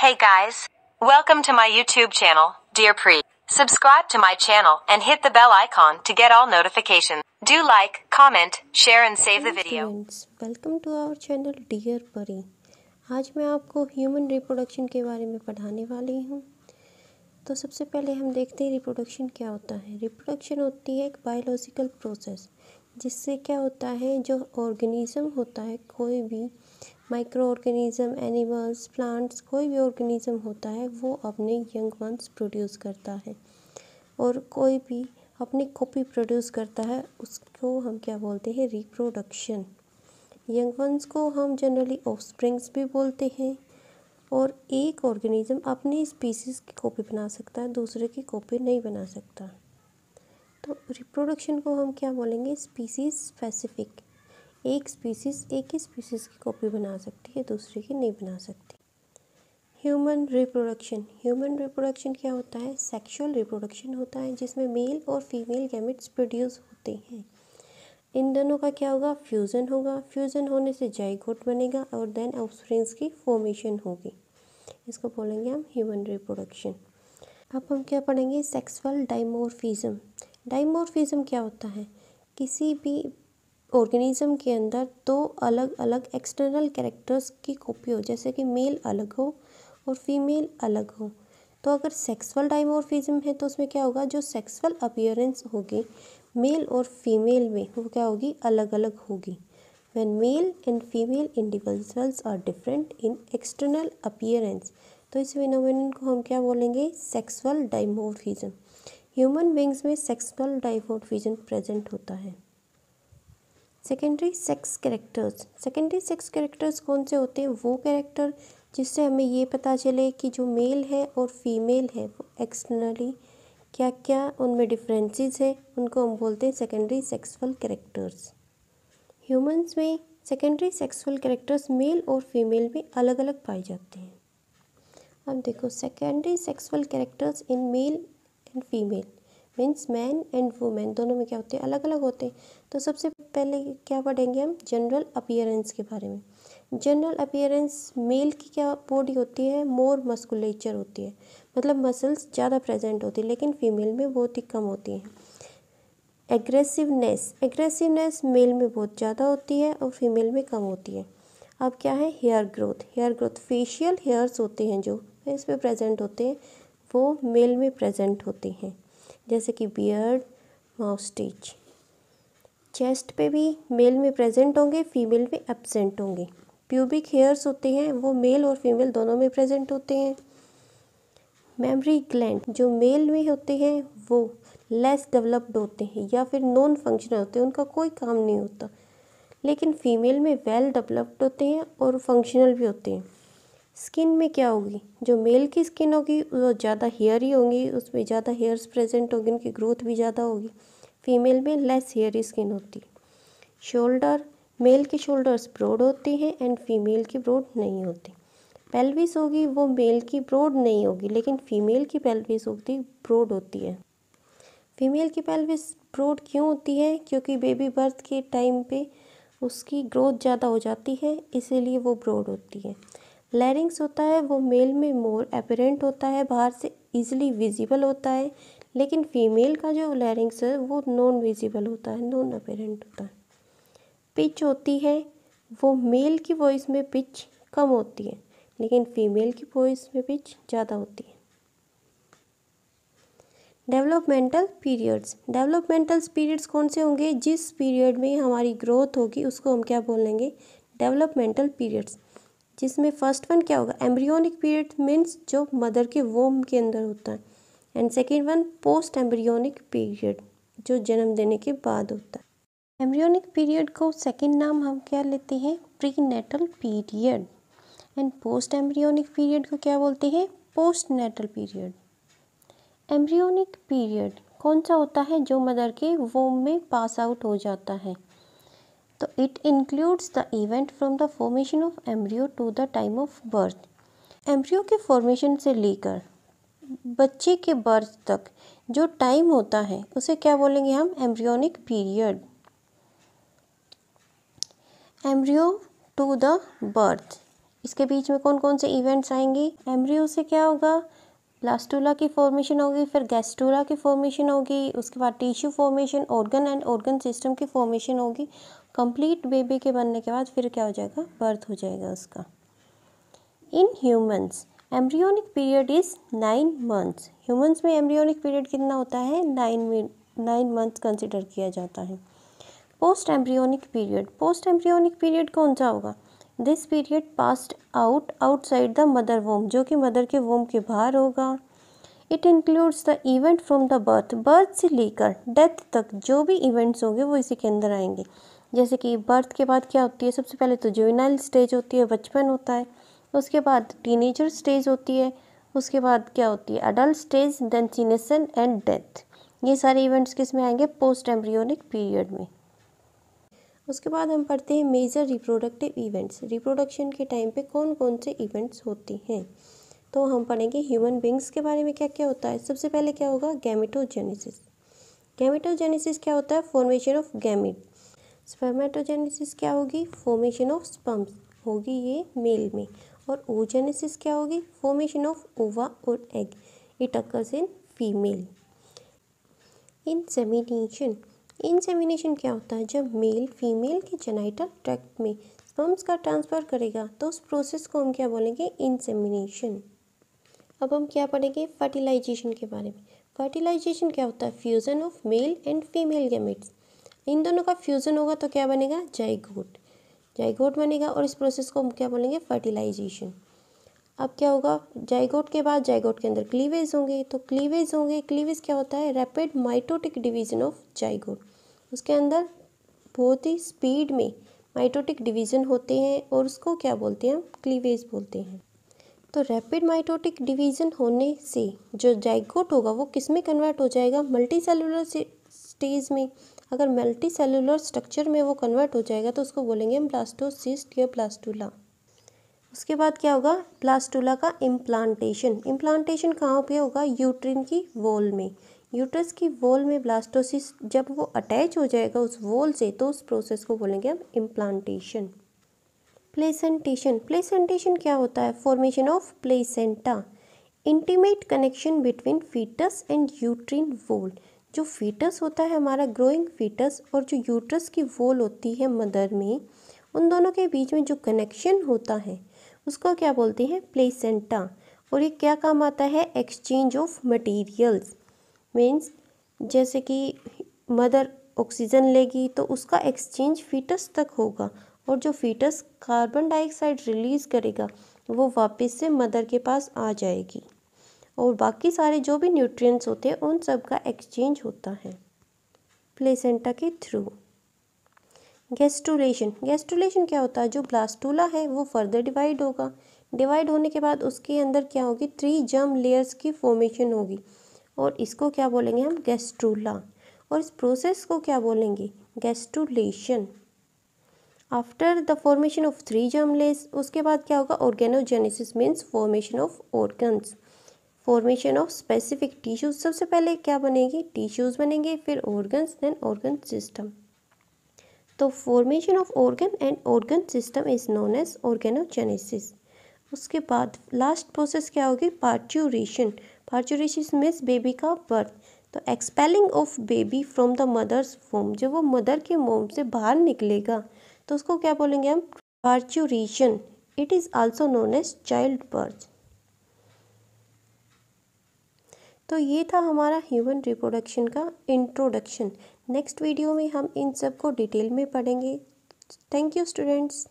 Hey guys, welcome to my YouTube channel, Dear Pre. Subscribe to my channel and hit the bell icon to get all notifications. Do like, comment, share and save the video. Friends, welcome to our channel dear Pari. आज मैं आपको human reproduction के बारे में पढ़ाने वाली हूँ। तो सबसे पहले हम देखते हैं रिप्रोडक्शन क्या होता है। रिप्रोडक्शन होती है एक बायोलॉजिकल प्रोसेस, जिससे क्या होता है, जो ऑर्गेनिज्म होता है, कोई भी माइक्रो ऑर्गेनिज्म, एनिमल्स, प्लांट्स, कोई भी ऑर्गेनिज्म होता है, वो अपने यंग वंस प्रोड्यूस करता है और कोई भी अपनी कॉपी प्रोड्यूस करता है। उसको हम क्या बोलते हैं, रिप्रोडक्शन। यंग वंस को हम जनरली ऑफस्प्रिंग्स भी बोलते हैं। और एक ऑर्गेनिज्म अपनी स्पीसीज़ की कॉपी बना सकता है, दूसरे की कॉपी नहीं बना सकता। तो रिप्रोडक्शन को हम क्या बोलेंगे, स्पीसीज स्पेसिफिक। एक स्पीसीज़ एक ही स्पीसीज़ की कॉपी बना सकती है, दूसरे की नहीं बना सकती। ह्यूमन रिप्रोडक्शन क्या होता है, सेक्सुअल रिप्रोडक्शन होता है, जिसमें मेल और फीमेल गैमेट्स प्रोड्यूस होते हैं। इन दोनों का क्या होगा, फ्यूज़न होगा। फ्यूज़न होने से जाइगोट बनेगा और देन ऑफस्प्रिंग्स की फॉर्मेशन होगी। इसको बोलेंगे हम ह्यूमन रिप्रोडक्शन। अब हम क्या पढ़ेंगे, सेक्सुअल डाइमॉर्फिज्म। डाइमॉर्फिज्म क्या होता है, किसी भी ऑर्गेनिज्म के अंदर दो अलग अलग एक्सटर्नल कैरेक्टर्स की कॉपी हो, जैसे कि मेल अलग हो और फीमेल अलग हो। तो अगर सेक्सुअल डाइमॉर्फिज्म है तो उसमें क्या होगा, जो सेक्सुअल अपीयरेंस होगी मेल और फीमेल में, वो क्या होगी, अलग अलग होगी। When male and female individuals are different in external appearance, तो इस फिनोमेनन को हम क्या बोलेंगे, सेक्सुअल डाइमॉर्फिज्म। ह्यूमन बींग्स में सेक्सुअल डाइमॉर्फिज्म प्रेजेंट होता है। सेकेंडरी सेक्स कैरेक्टर्स कौन से होते हैं, वो कैरेक्टर जिससे हमें ये पता चले कि जो मेल है और फीमेल है वो एक्सटर्नली क्या क्या उनमें डिफरेंसेस है, उनको हम बोलते हैं सेकेंडरी सेक्सुअल कैरेक्टर्स। ह्यूमंस में सेकेंडरी सेक्सुअल कैरेक्टर्स मेल और फीमेल में अलग अलग पाए जाते हैं। अब देखो, secondary sexual characters in male and female means man and women, दोनों में क्या होते हैं, अलग अलग होते हैं। तो सबसे पहले क्या पढ़ेंगे हम, जनरल अपीयरेंस के बारे में। जनरल अपीयरेंस, मेल की क्या बॉडी होती है, मोर मस्कुलेचर होती है, मतलब मसल्स ज़्यादा प्रेजेंट होती है, लेकिन फीमेल में बहुत ही कम होती हैं। एग्रेसिवनेस मेल में बहुत ज़्यादा होती है और फीमेल में कम होती है। अब क्या है, हेयर ग्रोथ, फेशियल हेयर्स होते हैं जो फेस पे प्रेजेंट होते हैं, वो मेल में प्रेजेंट होते हैं, जैसे कि बियर्ड, माउस्टेच। चेस्ट पे भी मेल में प्रेजेंट होंगे, फीमेल में एब्सेंट होंगे। प्यूबिक हेयर्स होते हैं, वो मेल और फीमेल दोनों में प्रेजेंट होते हैं। मेमरी ग्लैंड जो मेल में होते हैं वो लेस डेवलप्ड होते हैं या फिर नॉन फंक्शनल होते हैं, उनका कोई काम नहीं होता, लेकिन फीमेल में वेल डेवलप्ड होते हैं और फंक्शनल भी होते हैं। स्किन में क्या होगी, जो मेल की स्किन होगी वो ज़्यादा हेयरी होंगी, उसमें ज़्यादा हेयर्स प्रेजेंट होंगे, उनकी ग्रोथ भी ज़्यादा होगी। फीमेल में लेस हेयरी स्किन होती। शोल्डर, मेल के शोल्डर्स ब्रॉड होते हैं एंड फीमेल की ब्रॉड नहीं होती। पेल्विस होगी, वो मेल की ब्रॉड नहीं होगी, लेकिन फीमेल की पेल्विस होती ब्रॉड होती है। फीमेल की पेल्विस ब्रॉड क्यों होती है, क्योंकि बेबी बर्थ के टाइम पे उसकी ग्रोथ ज़्यादा हो जाती है, इसीलिए वो ब्रॉड होती है। लैरिंग्स होता है, वो मेल में मोर एपरेंट होता है, बाहर से इजीली विजिबल होता है, लेकिन फीमेल का जो लैरिंग्स है वो नॉन विजिबल होता है, नॉन एपरेंट होता है। पिच होती है, वो मेल की वॉइस में पिच कम होती है, लेकिन फीमेल की वॉइस में पिच ज़्यादा होती है। डेवलपमेंटल पीरियड्स कौन से होंगे, जिस पीरियड में हमारी ग्रोथ होगी उसको हम क्या बोलेंगे, डेवलपमेंटल पीरियड्स। जिसमें फर्स्ट वन क्या होगा, एम्ब्रियोनिक पीरियड मीन्स जो मदर के वोम के अंदर होता है, and second one post embryonic period, जो जन्म देने के बाद होता है। एम्ब्रियोनिक पीरियड को सेकेंड नाम हम क्या लेते हैं, prenatal period, and post embryonic period को क्या बोलते हैं, postnatal period. Embryonic period कौन सा होता है, जो मदर के वोम में पास आउट हो जाता है। तो it includes the event from the formation of embryo to the time of birth. Embryo के फॉर्मेशन से लेकर बच्चे के बर्थ तक जो टाइम होता है उसे क्या बोलेंगे हम, embryonic period. Embryo to the birth, इसके बीच में कौन कौन से इवेंट्स आएंगे? एम्ब्रियो से क्या होगा? ब्लास्टूला की फॉर्मेशन होगी, फिर गैस्टूला की फॉर्मेशन होगी, उसके बाद tissue formation, organ and organ system की फॉर्मेशन होगी। कंप्लीट बेबी के बनने के बाद फिर क्या हो जाएगा? बर्थ हो जाएगा उसका। In humans embryonic period is 9 months. Humans में एम्ब्रियोनिक पीरियड कितना होता है? 9 मंथ्स कंसिडर किया जाता है। पोस्ट एम्ब्रियोनिक पीरियड कौन सा होगा? This period passed outside the mother womb, जो कि मदर के वोम के बाहर होगा। It includes the event from the birth से लेकर डेथ तक जो भी इवेंट्स होंगे वो इसी के अंदर आएंगे। जैसे कि बर्थ के बाद क्या होती है? सबसे पहले तो जुवेनाइल स्टेज होती है, बचपन होता है। उसके बाद टीनेजर स्टेज होती है। उसके बाद क्या होती है? Adult stage, then senescence and death. ये सारे इवेंट्स किस में आएंगे? पोस्ट एम्ब्रियोनिक पीरियड में। उसके बाद हम पढ़ते हैं मेजर रिप्रोडक्टिव इवेंट्स। रिप्रोडक्शन के टाइम पे कौन कौन से इवेंट्स होते हैं? तो हम पढ़ेंगे ह्यूमन बींग्स के बारे में क्या क्या होता है। सबसे पहले क्या होगा? गैमेटोजेनेसिस। गैमेटोजेनेसिस क्या होता है? Formation of gamete. स्पर्मेटोजेनेसिस क्या होगी? फॉर्मेशन ऑफ स्पर्म्स होगी ये मेल में। और oogenesis क्या होगी? फॉर्मेशन ऑफ ओवा और egg. It occurs in female. Insemination क्या होता है? जब मेल फीमेल के जेनिटल ट्रैक्ट में स्पर्म्स का ट्रांसफ़र करेगा तो उस प्रोसेस को हम क्या बोलेंगे? इंसेमिनेशन। अब हम क्या पढ़ेंगे? फर्टिलाइजेशन के बारे में। फर्टिलाइजेशन क्या होता है? Fusion of male and female gametes. इन दोनों का फ्यूज़न होगा तो क्या बनेगा? जाइगोट बनेगा। और इस प्रोसेस को हम क्या बोलेंगे? फर्टिलाइजेशन। अब क्या होगा? जाइगोट के बाद जाइगोट के अंदर क्लीवेज होंगे। क्लीवेज क्या होता है? Rapid mitotic division of zygote. उसके अंदर बहुत ही स्पीड में माइटोटिक डिवीज़न होते हैं और उसको क्या बोलते हैं? हम क्लीवेज बोलते हैं। तो रैपिड माइटोटिक डिवीज़न होने से जो जाइगोट होगा वो किस में कन्वर्ट हो जाएगा? मल्टी सेलुलर स्टेज में। अगर मल्टी सेलुलर स्ट्रक्चर में वो कन्वर्ट हो जाएगा तो उसको बोलेंगे हम ब्लास्टोसिस्ट या ब्लास्टूला। उसके बाद क्या होगा? ब्लास्टूला का इम्प्लांटेशन कहाँ पे होगा? यूट्रिन की वॉल में। यूट्रस की वॉल में ब्लास्टोसिस्ट जब वो अटैच हो जाएगा उस वॉल से तो उस प्रोसेस को बोलेंगे हम इम्प्लांटेशन। प्लेसेंटेशन क्या होता है? Formation of placenta. Intimate connection between foetus and uterine wall. जो फीटस होता है हमारा ग्रोइंग फीटस और जो यूट्रस की वॉल होती है मदर में, उन दोनों के बीच में जो कनेक्शन होता है उसको क्या बोलते हैं? प्लेसेंटा। और ये क्या काम आता है? Exchange of materials. मीन्स जैसे कि मदर ऑक्सीजन लेगी तो उसका एक्सचेंज फीटस तक होगा और जो फीटस कार्बन डाइऑक्साइड रिलीज़ करेगा वो वापस से मदर के पास आ जाएगी और बाकी सारे जो भी न्यूट्रिएंट्स होते हैं उन सब का एक्सचेंज होता है प्लेसेंटा के थ्रू। गैस्ट्रुलेशन क्या होता है? जो ब्लास्टूला है वो फर्दर डिवाइड होगा। डिवाइड होने के बाद उसके अंदर क्या होगी? 3 जर्म लेयर्स की फॉर्मेशन होगी और इसको क्या बोलेंगे हम? गैस्ट्रूला। और इस प्रोसेस को क्या बोलेंगे? Gastrulation. After the formation of 3 germ layers उसके बाद क्या होगा? Organogenesis means formation of organs, formation of specific tissues. सबसे पहले क्या बनेगी? टिश्यूज बनेंगे, फिर ऑर्गन्स, देन ऑर्गन सिस्टम। तो formation of organ and organ system is known as organogenesis. उसके बाद लास्ट प्रोसेस क्या होगी? पार्चुरेशन मीन्स बेबी का बर्थ। तो expelling of baby from the mother's womb, जब वो मदर के मोम से बाहर निकलेगा तो उसको क्या बोलेंगे हम? Parturition. It is also known as childbirth. तो ये था हमारा ह्यूमन रिप्रोडक्शन का इंट्रोडक्शन। नेक्स्ट वीडियो में हम इन सब को डिटेल में पढ़ेंगे। Thank you students.